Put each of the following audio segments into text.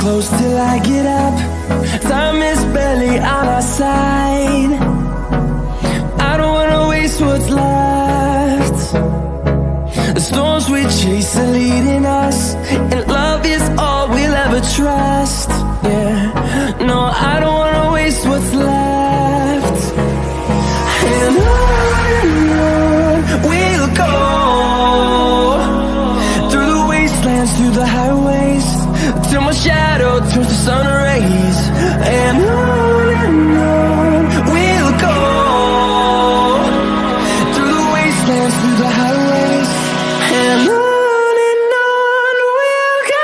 close till I get up. Time is barely on our side. I don't wanna waste what's left. The storms we chase are leading us, and love is all we'll ever trust. Yeah, no, I don't wanna waste what's left. And on we'll go, through the wastelands, through the highways, till my shadow turns to sun rays. And on we'll go, through the wastelands, through the highways, and on we'll go.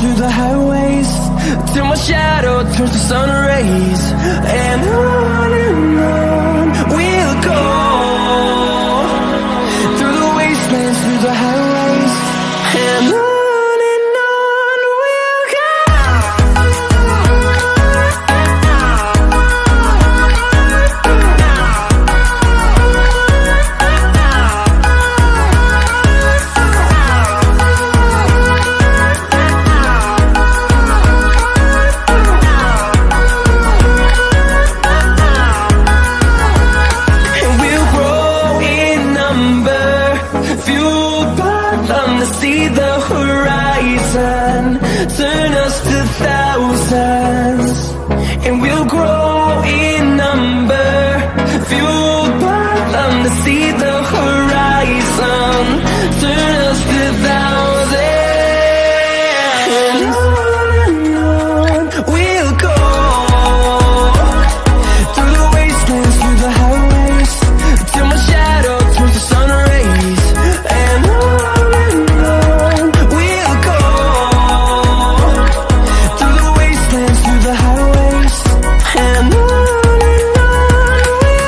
Through the highways, till my shadow turns to sun rays. And on we'll go, through the wastelands, through the highways, and on we'll go. See the horizon.